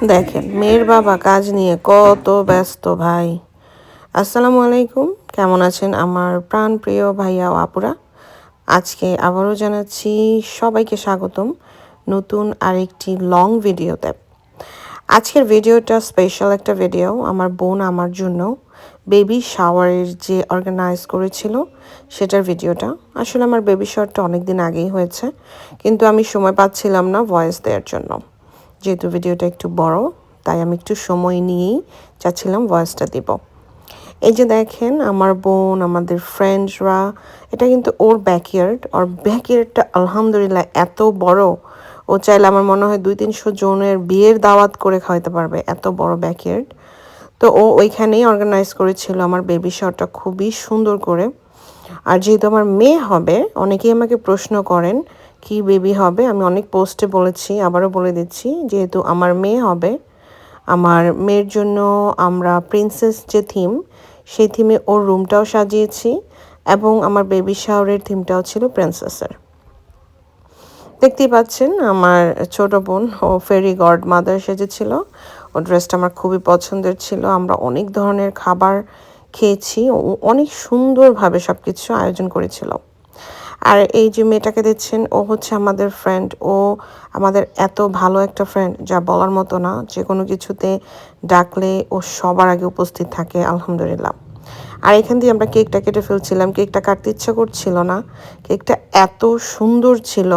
দেখেন মেয়ের বাবা কাজ নিয়ে কত ব্যস্ত ভাই। আসসালামু আলাইকুম, কেমন আছেন আমার প্রাণপ্রিয় ভাইয়া ও আপুরা? আজকে আবারও জানাচ্ছি সবাইকে স্বাগতম নতুন আরেকটি লং ভিডিওতে। আজকের ভিডিওটা স্পেশাল একটা ভিডিও। আমার বোন আমার জন্য বেবি শাওয়ারের যে অর্গানাইজ করেছিল সেটার ভিডিওটা। আসলে আমার বেবি শাওয়ারটা অনেক দিন আগেই হয়েছে, কিন্তু আমি সময় পাচ্ছিলাম না ভয়েস দেওয়ার জন্য। যেহেতু ভিডিওটা একটু বড়, তাই আমি একটু সময় নিয়েই চাচ্ছিলাম ভয়েসটা দিব। এই যে দেখেন আমার বোন, আমাদের ফ্রেন্ডসরা, এটা কিন্তু ওর ব্যাকইয়ার্ড। ওর ব্যাকইয়ার্ডটা আলহামদুলিল্লাহ এত বড়, ও চাইলে আমার মনে হয় 200-300 জনের বিয়ের দাওয়াত করে খাওয়াতে পারবে, এত বড় ব্যাকইয়ার্ড। তো ও ওইখানেই অর্গানাইজ করেছিল আমার বেবি শাওয়ারটা খুবই সুন্দর করে। আর যেহেতু আমার মেয়ে হবে, অনেকেই আমাকে প্রশ্ন করেন কি বেবি হবে। আমি অনেক পোস্টে বলেছি, আবারও বলে দিচ্ছি, যেহেতু আমার মেয়ে হবে, আমার মেয়ের জন্য আমরা প্রিন্সেস যে থিম, সেই থিমে ওর রুমটাও সাজিয়েছি এবং আমার বেবি শাওয়ারের থিমটাও ছিল প্রিন্সেসের। দেখতেই পাচ্ছেন আমার ছোট বোন, ও ফেরি গড মাদার সেজেছিল। ও ড্রেসটা আমার খুবই পছন্দের ছিল। আমরা অনেক ধরনের খাবার খেয়েছি, ও অনেক সুন্দরভাবে সব কিছু আয়োজন করেছিল। আর এই যে মেয়েটাকে দেখছেন, ও হচ্ছে আমাদের ফ্রেন্ড। ও আমাদের এত ভালো একটা ফ্রেন্ড যা বলার মতো না। যে কোনো কিছুতে ডাকলে ও সবার আগে উপস্থিত থাকে আলহামদুলিল্লাহ। আর এখান দিয়ে আমরা কেকটা কেটে ফেলছিলাম, কেকটা কাটতে ইচ্ছা করছিল না। কেকটা এত সুন্দর ছিল,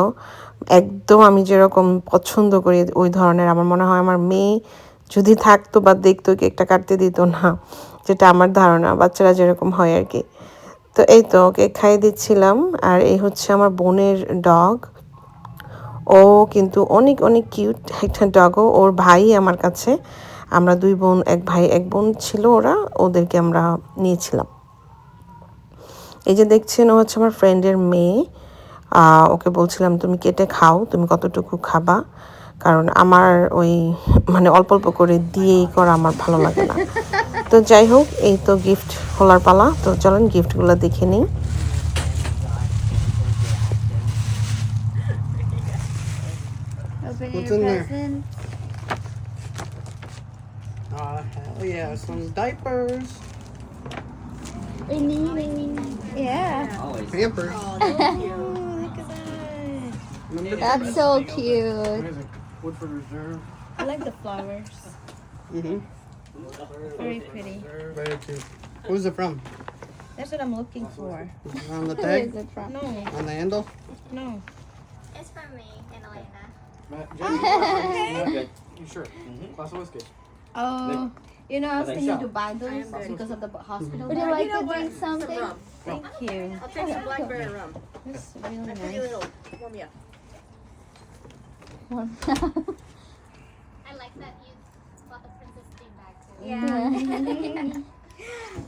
একদম আমি যেরকম পছন্দ করি ওই ধরনের। আমার মনে হয় আমার মেয়ে যদি থাকতো বা দেখতো, কেকটা কাটতে দিত না, যেটা আমার ধারণা বাচ্চারা যেরকম হয় আর কি। তো এই তো ওকে খাইয়ে দিচ্ছিলাম। আর এই হচ্ছে আমার বোনের ডগ। ও কিন্তু অনেক অনেক কিউট একটা ডগও। ওর ভাই আমার কাছে, আমরা দুই বোন, এক ভাই এক বোন ছিল ওরা, ওদেরকে আমরা নিয়েছিলাম। এই যে দেখছেন, ও হচ্ছে আমার ফ্রেন্ডের মেয়ে। ওকে বলছিলাম তুমি কেটে খাও, তুমি কতটুকু খাবা, কারণ আমার ওই মানে অল্প অল্প করে দিয়েই করা আমার ভালো লাগে না। তো যাই হোক, এই তো গিফট খোলার পালা। তো চলেন গিফটগুলো দেখে নিই। Open What's your in there? present. Oh, hell yeah, some diapers. Yeah. Pampers. Oh, look at that. Number That's two. so cute. Woodford Reserve. I like the flowers. Mm-hmm. Very pretty. Very cute. Who's it from? That's what I'm looking for. On the Who tag? is it from? No, On the handle? no. It's from me and Elena. You sure? Glass of whiskey. Oh, you know, I was thinking to buy those because of the hospital. Would you like to drink something? Thank you. I'll take some blackberry rum. That's really A pretty nice. little warm you up. I like that you bought the princess theme bag too.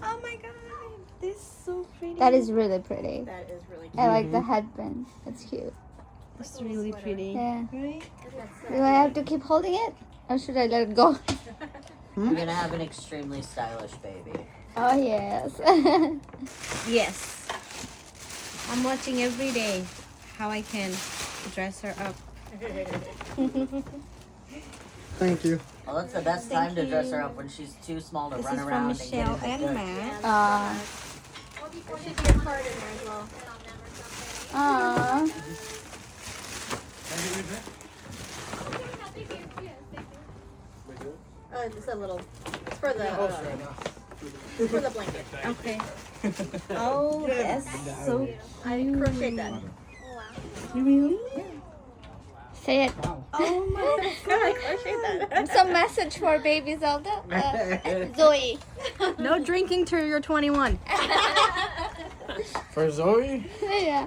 Oh my god, this is so pretty. That is really pretty. That is really I like the headband. It's cute. It's really pretty. Yeah. Right? Do I have to keep holding it? Or should I let it go? You're gonna have an extremely stylish baby. Oh, yes. Yes. I'm watching every day how I can dress her up. Thank you. Well, that's the best time to dress her up when she's too small to This run is from around Michelle and and get Matt. There should be a card in there as well. Aww. It's a little. It's for the. It's for the blanket. Okay. Oh, that's so I crocheted that. really. Say it. Oh my God, I crocheted that. Some message for baby Zelda. Zoe. No drinking till you're 21. For Zoe? Yeah.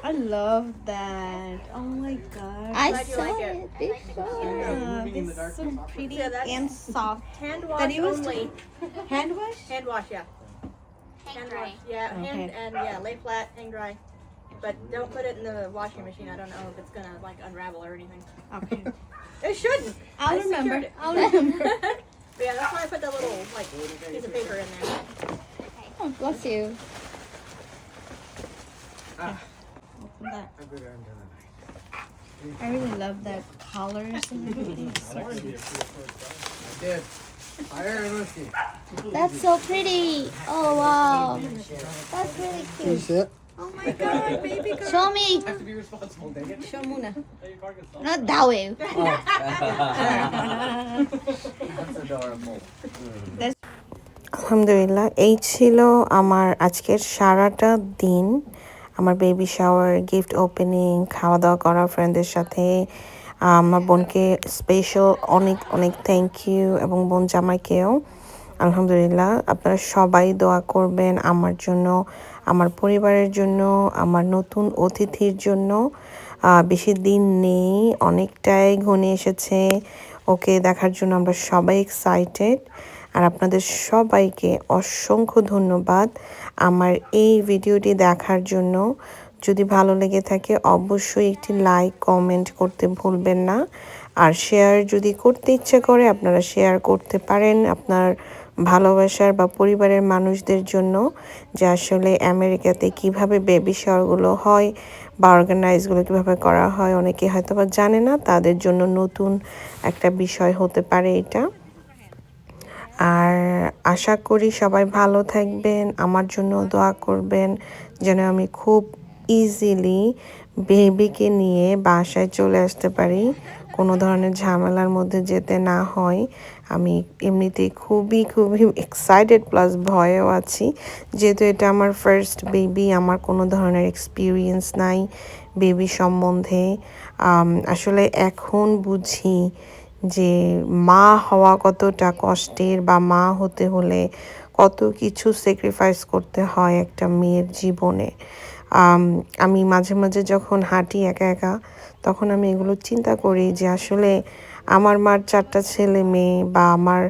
I love that. Oh my god. I Glad you saw like it. it before. Yeah, it's so pretty Yeah, that's- and soft. Hand That wash you was only. Hand wash? Hand wash, yeah. Hand wash. Yeah, Okay. hand and yeah, lay flat, hang dry. But don't put it in the washing machine. I don't know if it's gonna like unravel or anything. Okay. It shouldn't. I'll I remember. secured it. I'll remember. But yeah, that's why I put that little like piece of paper in there. Oh, bless you. Open that. I really love the colors and everything. Did. Fire and whiskey. That's so pretty. Oh wow. That's really Can you cute. see it? Oh my god, baby girl. Show me. Show Muna. Not that way. That's adorable. আলহামদুলিল্লাহ, এই ছিল আমার আজকের সারাটা দিন। আমার baby shower, gift opening, খাওয়া দাওয়া করা ফ্রেন্ডদের সাথে। আমার বোনকে স্পেশাল অনেক অনেক থ্যাংক ইউ, এবং বোন জামাইকেও। আলহামদুলিল্লাহ, আপনারা সবাই দোয়া করবেন আমার জন্য, আমার পরিবারের জন্য, আমার নতুন অতিথির জন্য। বেশি দিন নেই, অনেকটাই ঘনিয়ে এসেছে। ওকে দেখার জন্য আমরা সবাই এক্সাইটেড। আর আপনাদের সবাইকে অসংখ্য ধন্যবাদ আমার এই ভিডিওটি দেখার জন্য। যদি ভালো লেগে থাকে অবশ্যই একটি লাইক কমেন্ট করতে ভুলবেন না। আর শেয়ার যদি করতে ইচ্ছে করে আপনারা শেয়ার করতে পারেন আপনার ভালোবাসার বা পরিবারের মানুষদের জন্য, যে আসলে আমেরিকাতে কিভাবে বেবি শাওয়ারগুলো হয় বা অর্গানাইজগুলো কীভাবে করা হয় অনেকে হয়তো বা জানে না, তাদের জন্য নতুন একটা বিষয় হতে পারে এটা। আর আশা করি সবাই ভালো থাকবেন, আমার জন্য দোয়া করবেন যেন আমি খুব ইজিলি বেবিকে নিয়ে বাসায় চলে আসতে পারি, কোনো ধরনের ঝামেলার মধ্যে যেতে না হয়। আমি এমনিতেই খুবই এক্সাইটেড প্লাস ভয়েও আছি, যেহেতু এটা আমার ফার্স্ট বেবি, আমার কোনো ধরনের এক্সপিরিয়েন্স নাই বেবি সম্বন্ধে। আসলে এখন বুঝি যে মা হওয়া কতটা কষ্টের, বা মা হতে হলে কত কিছু স্যাক্রিফাইস করতে হয় একটা মেয়ের জীবনে। আমি মাঝে মাঝে যখন হাঁটি একা একা, তখন আমি এগুলো চিন্তা করি যে আসলে আমার মার 4টা ছেলে মেয়ে, বা আমার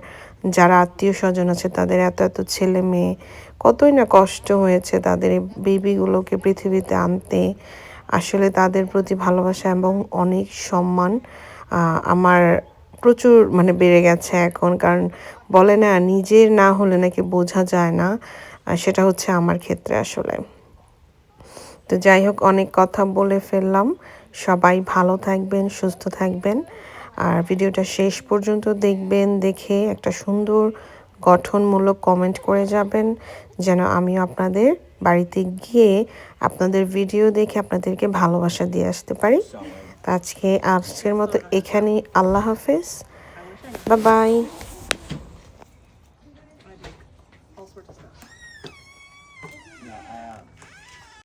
যারা আত্মীয় স্বজন আছে তাদের এত এত ছেলে মেয়ে, কতই না কষ্ট হয়েছে তাদের এই বেবিগুলোকে পৃথিবীতে আনতে। আসলে তাদের প্রতি ভালোবাসা এবং অনেক সম্মান আমার প্রচুর বেড়ে গেছে এখন। কারণ বলে না, নিজের না হলে নাকি বোঝা যায় না, সেটা হচ্ছে আমার ক্ষেত্রে আসলে। তো যাই হোক, অনেক কথা বলে ফেললাম। সবাই ভালো থাকবেন, সুস্থ থাকবেন, আর ভিডিওটা শেষ পর্যন্ত দেখবেন। দেখে একটা সুন্দর গঠনমূলক কমেন্ট করে যাবেন, যেন আমিও আপনাদের বাড়িতে গিয়ে আপনাদের ভিডিও দেখে আপনাদেরকে ভালোবাসা দিয়ে আসতে পারি। তো আজকের মতো এখানেই। আল্লাহ হাফেজ, বাই বাই।